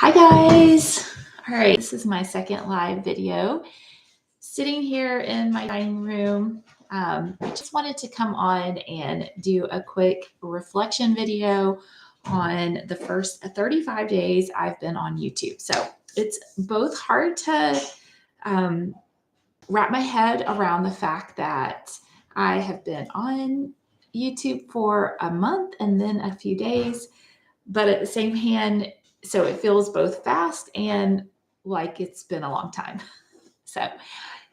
Hi guys. All right, this is my second live video. Sitting here in my dining room, I just wanted to come on and do a quick reflection video on the first 35 days I've been on YouTube. So it's both hard to um, wrap my head around the fact that I have been on YouTube for a month and then a few days, but at the same hand, so it feels both fast and like it's been a long time. So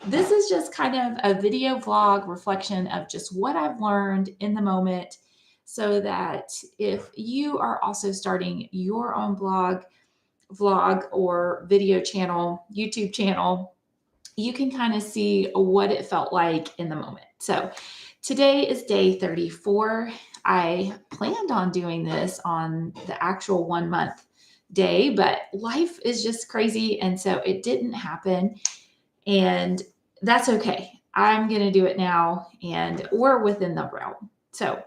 this is just kind of a video vlog reflection of just what I've learned in the moment, so that if you are also starting your own vlog or video channel, YouTube channel, you can kind of see what it felt like in the moment. So today is day 34. I planned on doing this on the actual 1 month day, but life is just crazy. And so it didn't happen. And that's okay. I'm going to do it now, and we're within the realm. So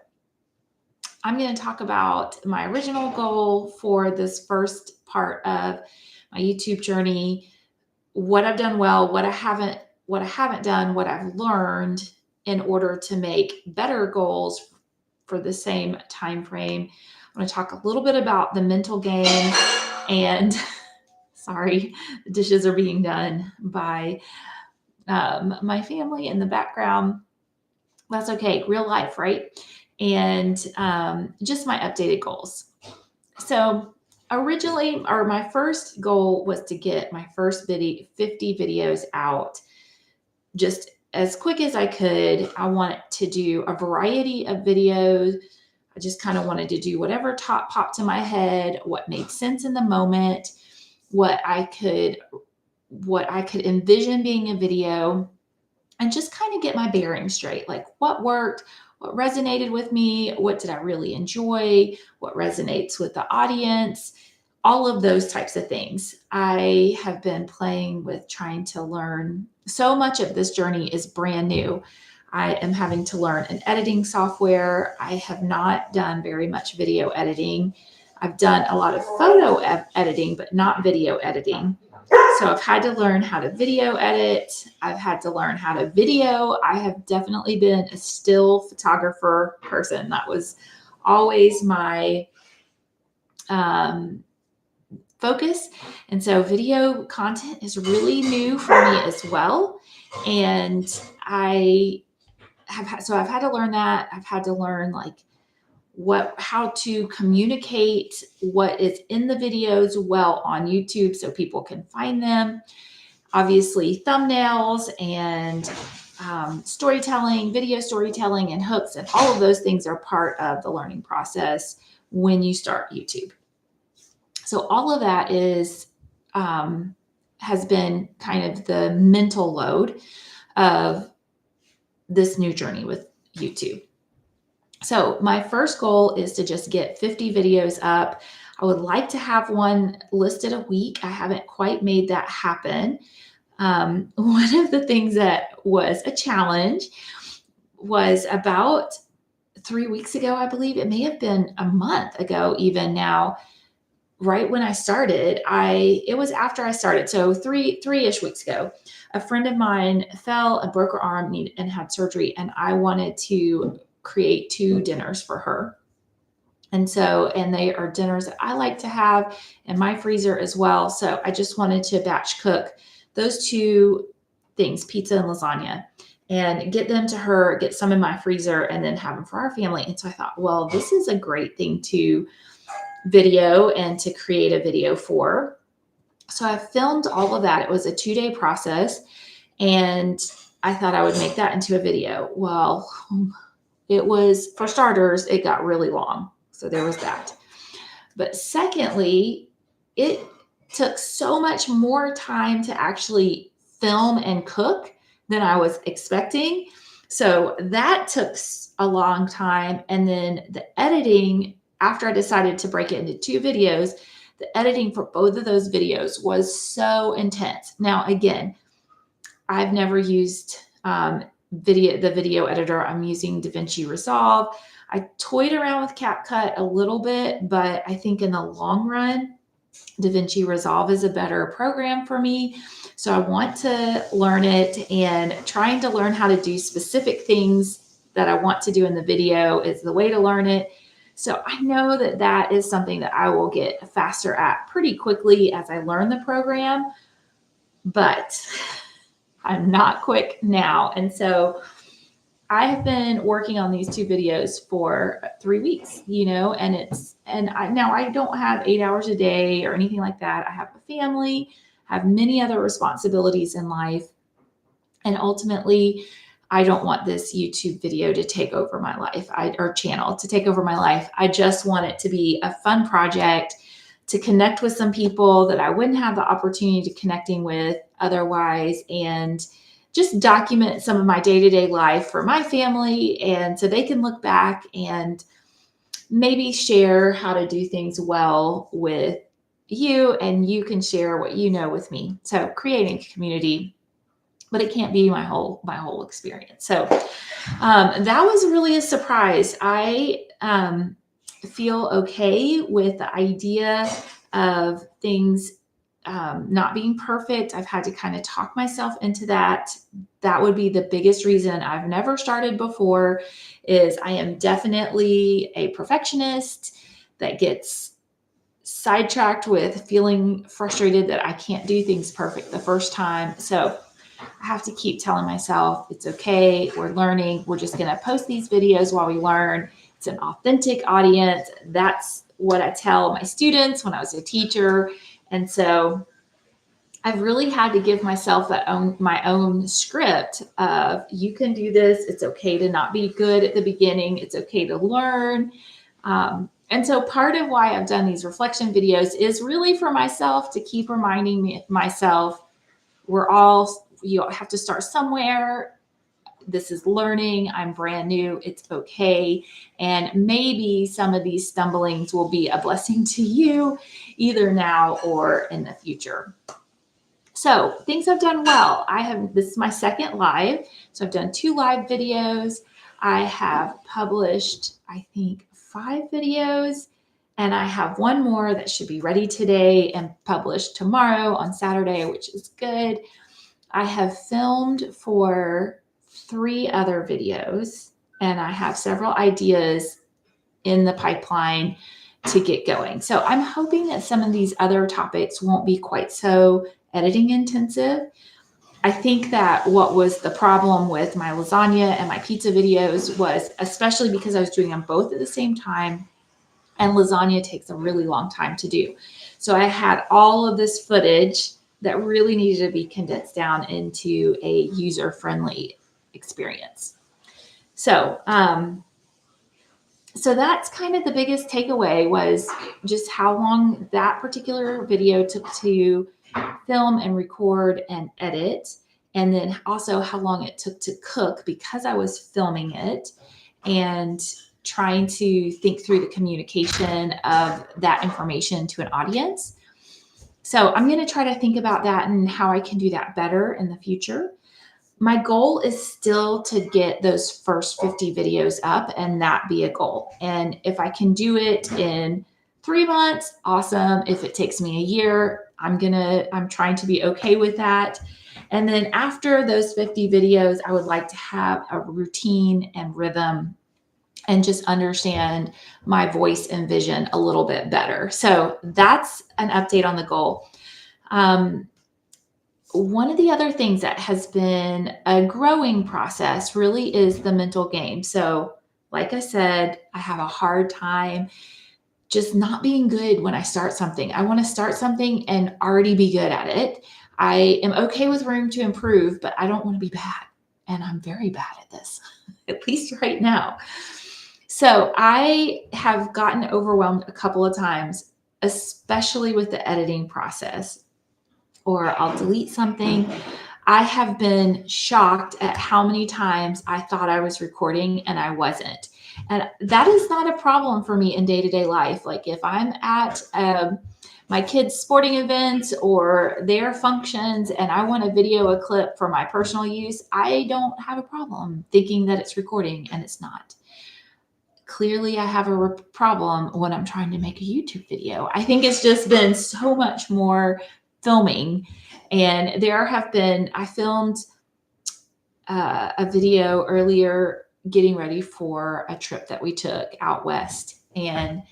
I'm going to talk about my original goal for this first part of my YouTube journey, what I've done well, what I haven't done, what I've learned in order to make better goals for the same time frame. I'm going to talk a little bit about the mental game, and sorry, the dishes are being done by my family in the background. That's okay, real life, right? And just my updated goals. So originally, or my first goal was to get my first 50 videos out just as quick as I could. I wanted to do a variety of videos. I just kind of wanted to do whatever popped to my head, what made sense in the moment, what I could envision being a video, and just kind of get my bearings straight. Like what worked, what resonated with me, what did I really enjoy, what resonates with the audience, all of those types of things. I have been playing with trying to learn. So much of this journey is brand new. I am having to learn an editing software. I have not done very much video editing. I've done a lot of photo editing, but not video editing. So I've had to learn how to video edit. I've had to learn how to video. I have definitely been a still photographer person. That was always my focus. And so video content is really new for me as well. And I've had to learn that. I've had to learn how to communicate what is in the videos well on YouTube so people can find them. Obviously, thumbnails and storytelling, video storytelling, and hooks, and all of those things are part of the learning process when you start YouTube. So all of that has been kind of the mental load of this new journey with YouTube. So my first goal is to just get 50 videos up. I would like to have one listed a week. I haven't quite made that happen. One of the things that was a challenge was about 3 weeks ago, I believe. It may have been a month ago even now. Right when I started, it was after I started. So three-ish weeks ago, a friend of mine fell and broke her arm and had surgery. And I wanted to create 2 dinners for her. And they are dinners that I like to have in my freezer as well. So I just wanted to batch cook those 2 things, pizza and lasagna, and get them to her, get some in my freezer, and then have them for our family. And so I thought, well, this is a great thing to video and to create a video for. So I filmed all of that. It was a 2-day process, and I thought I would make that into a video. Well, it was, for starters, it got really long. So there was that. But secondly, it took so much more time to actually film and cook than I was expecting. So that took a long time. And then the editing, after I decided to break it into 2 videos, the editing for both of those videos was so intense. Now, again, I've never used the video editor. I'm using DaVinci Resolve. I toyed around with CapCut a little bit, but I think in the long run, DaVinci Resolve is a better program for me. So I want to learn it, and trying to learn how to do specific things that I want to do in the video is the way to learn it. So I know that that is something that I will get faster at pretty quickly as I learn the program, but I'm not quick now. And so I have been working on these 2 videos for 3 weeks, and now I don't have 8 hours a day or anything like that. I have a family, have many other responsibilities in life. And ultimately, I don't want this YouTube video to take over my life, or channel to take over my life. I just want it to be a fun project to connect with some people that I wouldn't have the opportunity to connecting with otherwise, and just document some of my day-to-day life for my family. And so they can look back and maybe share how to do things well with you, and you can share what you know with me. So creating community, but it can't be my whole experience. So that was really a surprise. I feel okay with the idea of things not being perfect. I've had to kind of talk myself into that. That would be the biggest reason I've never started before, is I am definitely a perfectionist that gets sidetracked with feeling frustrated that I can't do things perfect the first time. So I have to keep telling myself, it's okay. We're learning. We're just going to post these videos while we learn. It's an authentic audience. That's what I tell my students when I was a teacher. And so I've really had to give myself my own script of, you can do this. It's okay to not be good at the beginning. It's okay to learn. And so part of why I've done these reflection videos is really for myself, to keep reminding myself, you have to start somewhere. This is learning. I'm brand new. It's okay. And maybe some of these stumblings will be a blessing to you, either now or in the future. So things I've done well. This is my second live. So I've done 2 live videos. I have published, I think, 5 videos, and I have 1 more that should be ready today and published tomorrow on Saturday, which is good. I have filmed for 3 other videos, and I have several ideas in the pipeline to get going. So I'm hoping that some of these other topics won't be quite so editing intensive. I think that what was the problem with my lasagna and my pizza videos was, especially because I was doing them both at the same time, and lasagna takes a really long time to do. So I had all of this footage that really needed to be condensed down into a user-friendly experience. So that's kind of the biggest takeaway, was just how long that particular video took to film and record and edit, and then also how long it took to cook, because I was filming it and trying to think through the communication of that information to an audience. So I'm going to try to think about that and how I can do that better in the future. My goal is still to get those first 50 videos up, and that be a goal. And if I can do it in 3 months, awesome. If it takes me a year, I'm trying to be okay with that. And then after those 50 videos, I would like to have a routine and rhythm, and just understand my voice and vision a little bit better. So that's an update on the goal. One of the other things that has been a growing process really is the mental game. So like I said, I have a hard time just not being good when I start something. I want to start something and already be good at it. I am okay with room to improve, but I don't want to be bad. And I'm very bad at this, at least right now. So I have gotten overwhelmed a couple of times, especially with the editing process, or I'll delete something. I have been shocked at how many times I thought I was recording and I wasn't. And that is not a problem for me in day-to-day life. Like if I'm at my kids' sporting events or their functions and I want to video a clip for my personal use, I don't have a problem thinking that it's recording, and it's not. clearly I have a problem when I'm trying to make a YouTube video. I think it's just been so much more filming. And I filmed a video earlier getting ready for a trip that we took out west. And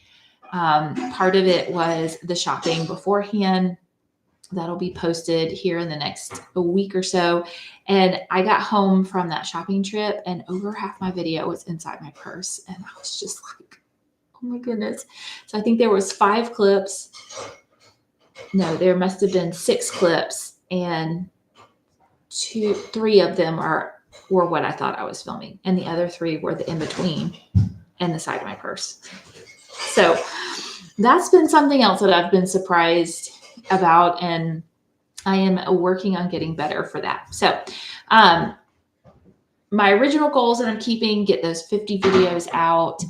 part of it was the shopping beforehand. That'll be posted here in the next week or so. And I got home from that shopping trip and over half my video was inside my purse. And I was just like, oh my goodness. So I think there was 5 clips. No, there must have been 6 clips, and 3 of them were what I thought I was filming. And the other 3 were the in-between and the side of my purse. So that's been something else that I've been surprised about, and I am working on getting better for that. So my original goals that I'm keeping, get those 50 videos out.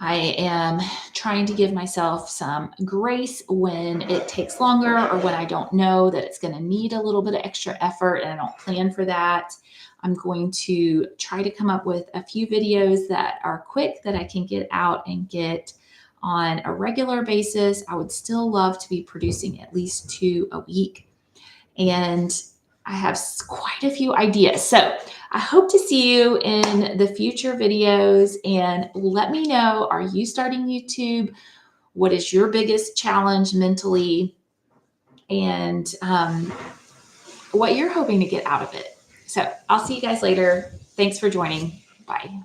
I am trying to give myself some grace when it takes longer or when I don't know that it's going to need a little bit of extra effort and I don't plan for that. I'm going to try to come up with a few videos that are quick that I can get out and get on a regular basis. I would still love to be producing at least 2 a week. And I have quite a few ideas. So I hope to see you in the future videos, and let me know, are you starting YouTube? What is your biggest challenge mentally? And what you're hoping to get out of it. So I'll see you guys later. Thanks for joining. Bye.